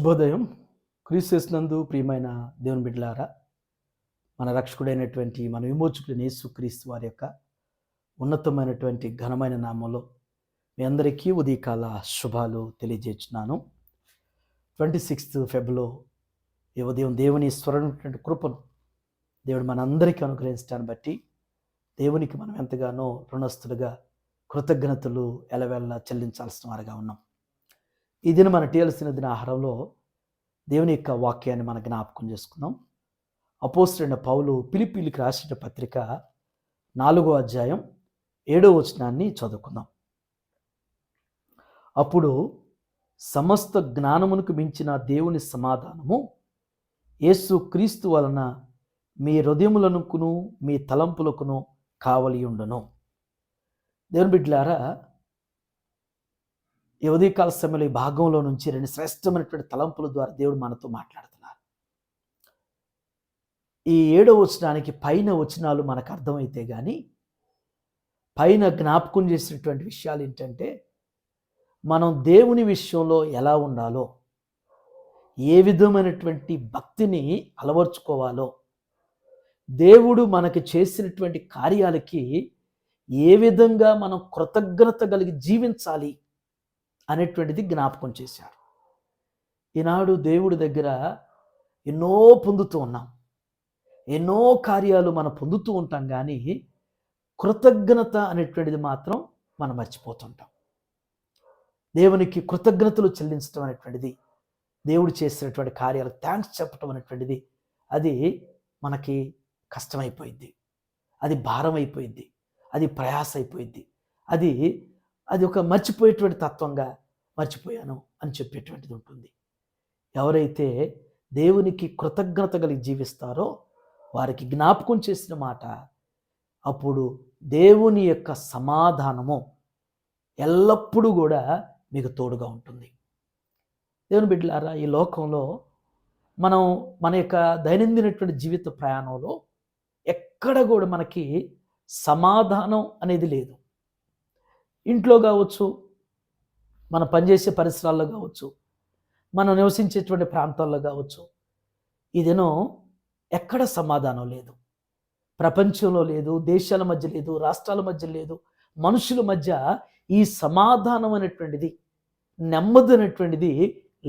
శుభోదయం. క్రీస్తునందు ప్రియమైన దేవుని బిడ్డలారా, మన రక్షకుడైనటువంటి మన విమోచకుడైన యేసుక్రీస్తు వారి యొక్క ఉన్నతమైనటువంటి ఘనమైన నామంలో మీ అందరికీ ఉదయకాల శుభాలు తెలియజేస్తున్నాను. 26th ఫెబ్రవరిలో ఈ ఉదయం దేవుని స్వరణటువంటి కృపను దేవుడు మనందరికీ అనుగ్రహించడాన్ని బట్టి దేవునికి మనం ఎంతగానో రుణస్థులుగా కృతజ్ఞతలు ఎలవెల్లా చెల్లించాల్సిన వారుగా ఉన్నాం. ఈ దిన మన టీఎల్సిన దిన ఆహారంలో దేవుని యొక్క వాక్యాన్ని మన జ్ఞాపకం చేసుకుందాం. అపోస్తలుడైన పౌలు ఫిలిప్పీయులకు రాసిన పత్రిక 4వ అధ్యాయం 7వ వచనాన్ని చదువుకుందాం. అప్పుడు సమస్త జ్ఞానమునకు మించిన దేవుని సమాధానము యేసు క్రీస్తు వలన మీ హృదయములనుకును మీ తలంపులకును కావలి ఉండును. దేవుని బిడ్డలారా, ఈ ఉదయకాల సమయంలో ఈ భాగంలో నుంచి 2 శ్రేష్టమైనటువంటి తలంపుల ద్వారా దేవుడు మనతో మాట్లాడుతున్నారు. ఈ 7వ వచనానికి పైన వచనాలు మనకు అర్థమైతే కానీ పైన జ్ఞాపకం చేసినటువంటి విషయాలు ఏంటంటే, మనం దేవుని విషయంలో ఎలా ఉండాలో, ఏ విధమైనటువంటి భక్తిని అలవర్చుకోవాలో, దేవుడు మనకి చేసినటువంటి కార్యాలకి ఏ విధంగా మనం కృతజ్ఞత కలిగి జీవించాలి అనేటువంటిది జ్ఞాపకం చేశారు. ఈనాడు దేవుడి దగ్గర ఎన్నో పొందుతూ ఉన్నాం, ఎన్నో కార్యాలు మనం పొందుతూ ఉంటాం, కానీ కృతజ్ఞత అనేటువంటిది మాత్రం మనం మర్చిపోతుంటాం. దేవునికి కృతజ్ఞతలు చెల్లించడం అనేటువంటిది, దేవుడు చేసినటువంటి కార్యాలకు థ్యాంక్స్ చెప్పడం అనేటువంటిది, అది మనకి కష్టమైపోయింది, అది భారం అయిపోయింది, అది ప్రయాస అయిపోయింది, అది ఒక మర్చిపోయేటువంటి తత్వంగా మర్చిపోయాను అని చెప్పేటువంటిది ఉంటుంది. ఎవరైతే దేవునికి కృతజ్ఞత కలిగి జీవిస్తారో వారికి జ్ఞాపకం చేసిన మాట, అప్పుడు దేవుని యొక్క సమాధానము ఎల్లప్పుడూ కూడా మీకు తోడుగా ఉంటుంది. దేవుని బిడ్డలారా, ఈ లోకంలో మనం మన యొక్క దైనందినటువంటి జీవిత ప్రయాణంలో ఎక్కడ కూడా మనకి సమాధానం అనేది లేదు. ఇంట్లో కావచ్చు, మనం పనిచేసే పరిసరాల్లో కావచ్చు, మనం నివసించేటువంటి ప్రాంతాల్లో కావచ్చు, ఇదేనో ఎక్కడ సమాధానం లేదు. ప్రపంచంలో లేదు, దేశాల మధ్య లేదు, రాష్ట్రాల మధ్య లేదు, మనుషుల మధ్య ఈ సమాధానం అనేటువంటిది, నెమ్మది అనేటువంటిది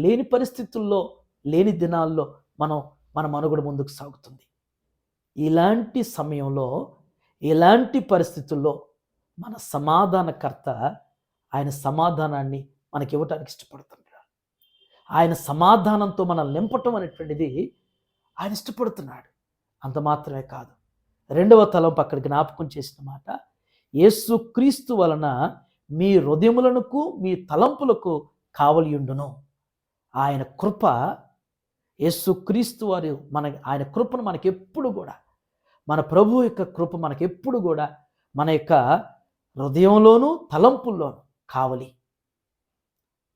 లేని పరిస్థితుల్లో, లేని దినాల్లో మన మనుగడ ముందుకు సాగుతుంది. ఇలాంటి సమయంలో, ఇలాంటి పరిస్థితుల్లో మన సమాధానకర్త ఆయన సమాధానాన్ని మనకి ఇవ్వటానికి ఇష్టపడుతున్నాడు. ఆయన సమాధానంతో మనం నింపటం అనేటువంటిది ఆయన ఇష్టపడుతున్నాడు. అంత మాత్రమే కాదు, 2వ తలంపు అక్కడ జ్ఞాపకం చేసిన మాట, యేసు క్రీస్తు వలన మీ హృదయములకు మీ తలంపులకు కావలి ఉండును. ఆయన కృప, యేసు క్రీస్తు వారు ఆయన కృపను మనకి ఎప్పుడు కూడా, మన ప్రభు యొక్క కృప మనకి ఎప్పుడు కూడా మన యొక్క హృదయంలోనూ తలంపుల్లోనూ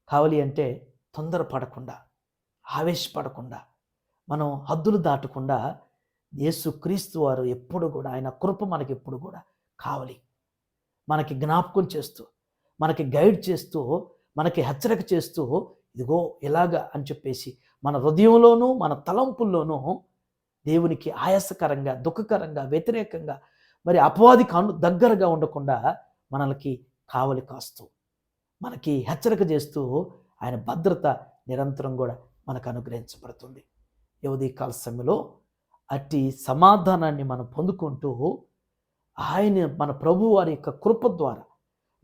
కావలి అంటే తొందరపడకుండా, ఆవేశపడకుండా, మనం హద్దులు దాటకుండా యేసు క్రీస్తు వారు ఎప్పుడు కూడా, ఆయన కృప మనకి ఎప్పుడు కూడా కావలి, మనకి జ్ఞాపకం చేస్తూ, మనకి గైడ్ చేస్తూ, మనకి హెచ్చరిక చేస్తూ, ఇదిగో ఇలాగా అని చెప్పేసి మన హృదయంలోనూ మన తలంపుల్లోనూ దేవునికి ఆయాసకరంగా, దుఃఖకరంగా, వ్యతిరేకంగా, మరి అపవాదికి దగ్గరగా ఉండకుండా మనకి కావలి కాస్తూ, మనకి హెచ్చరిక చేస్తూ ఆయన భద్రత నిరంతరం కూడా మనకు అనుగ్రహించబడుతుంది. ఈ ఉదయకాల సమయంలో అట్టి సమాధానాన్ని మనం పొందుకుంటూ, ఆయన మన ప్రభు వారి యొక్క కృప ద్వారా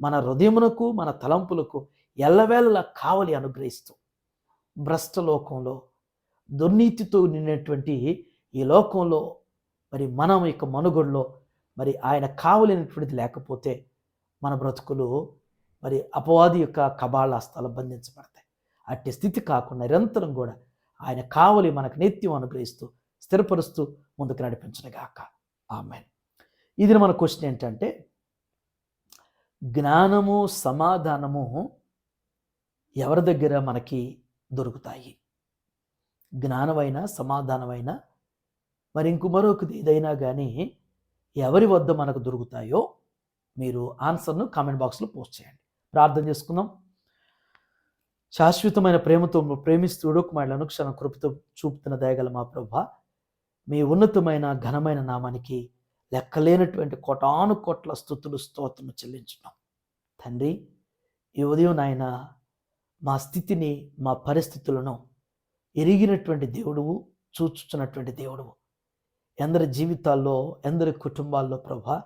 మన హృదయమునకు మన తలంపులకు ఎల్లవేళలా కావలి అనుగ్రహిస్తూ, భ్రష్ట లోకంలో, దుర్నీతితో నిన్నటువంటి ఈ లోకంలో మరి మనం యొక్క మనుగడలో మరి ఆయన కావలేనటువంటిది లేకపోతే మన బ్రతుకులు మరి అపవాది యొక్క కబాళాస్తాలు బంధించబడతాయి. అట్టి స్థితి కాకుండా నిరంతరం కూడా ఆయన కావలి మనకు నిత్యం అనుగ్రహిస్తూ, స్థిరపరుస్తూ ముందుకు నడిపించునుగాక. ఆమేన్. ఇది మన క్వశ్చన్ ఏంటంటే, జ్ఞానము సమాధానము ఎవరి దగ్గర మనకి దొరుకుతాయి? జ్ఞానమైనా, సమాధానమైనా, మరి మరొకటి ఏదైనా కానీ ఎవరి వద్ద మనకు దొరుకుతాయో మీరు ఆన్సర్ను కామెంట్ బాక్స్లో పోస్ట్ చేయండి. ప్రార్థన చేసుకుందాం. శాశ్వతమైన ప్రేమతో ప్రేమిస్తూ ఉడుకుమాయలను అనుక్షణ కృపతో చూపుతున్న దయగల మా ప్రభా, మీ ఉన్నతమైన ఘనమైన నామానికి లెక్కలేనటువంటి కోటాను కోట్ల స్తుతులు స్తోత్రము చెల్లించున్నాం తండ్రి. ఈ ఉదయం నాయన మా స్థితిని మా పరిస్థితులను ఎరిగినటువంటి దేవుడువు, చూచుచున్నటువంటి దేవుడువు. ఎందరి జీవితాల్లో ఎందరి కుటుంబాల్లో ప్రభా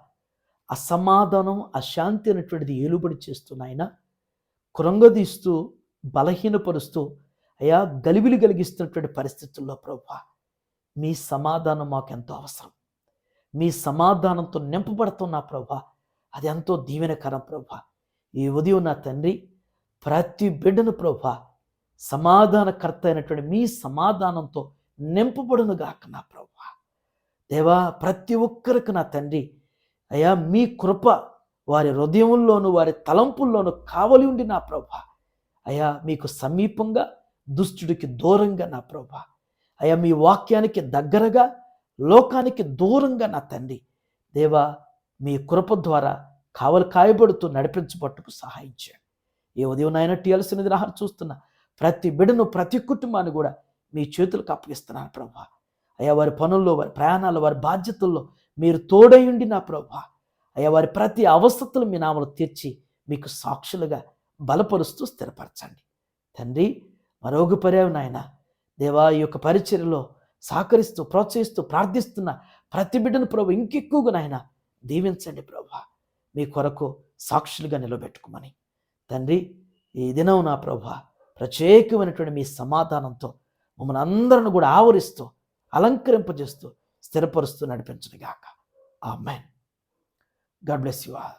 అసమాధానం అశాంతి అనేటువంటిది ఏలుబడి చేస్తున్నాయన, కృంగదీస్తూ బలహీనపరుస్తూ అయా గలిబిలి కలిగిస్తున్నటువంటి పరిస్థితుల్లో ప్రభా మీ సమాధానం మాకు ఎంతో అవసరం. మీ సమాధానంతో నింపబడుతున్న ప్రభా అది ఎంతో దీవెనకరం ప్రభా. ఈ ఉదయం నా తండ్రి ప్రతి బిడ్డను ప్రభా సమాధానకర్త అయినటువంటి మీ సమాధానంతో నింపబడును గాక నా ప్రభా. దేవా ప్రతి ఒక్కరికి నా తండ్రి అయ్యా మీ కృప వారి హృదయంలోను వారి తలంపుల్లోనూ కావలి ఉండి నా ప్రభా అయ్యా మీకు సమీపంగా దుష్టుడికి దూరంగా నా ప్రభా అయ్యా మీ వాక్యానికి దగ్గరగా లోకానికి దూరంగా నా తండ్రి దేవా మీ కృప ద్వారా కాయబడుతూ నడిపించబట్టుకు సహాయం చేయండి. ఏ ఉదయం నాయన టీఎల్సీ నిద్రాహారం చూస్తున్న ప్రతి బిడ్డను ప్రతి కుటుంబాన్ని కూడా మీ చేతులకు అప్పగిస్తున్నాను ప్రభా. అయ్యా వారి పనుల్లో వారి ప్రయాణాల్లో వారి బాధ్యతల్లో మీరు తోడయుండి నా ప్రభా అయ్యా వారి ప్రతి అవస్థలు మీ నామలు తీర్చి మీకు సాక్షులుగా బలపరుస్తూ స్థిరపరచండి తండ్రి. మరొక పర్యాయం నాయన దేవా ఈ యొక్క పరిచర్యలో సహకరిస్తూ ప్రోత్సహిస్తూ ప్రార్థిస్తున్న ప్రతి బిడ్డను ప్రభు ఇంకెక్కువగా నాయన దీవించండి ప్రభా. మీ కొరకు సాక్షులుగా నిలబెట్టుకోమని తండ్రి ఈ దినం నా ప్రభా ప్రత్యేకమైనటువంటి మీ సమాధానంతో మమ్మల్ని అందరిని కూడా ఆవరిస్తూ అలంకరింపజేస్తూ స్థిరపరుస్తూ నడిపించును గాక. Amen. God bless you all.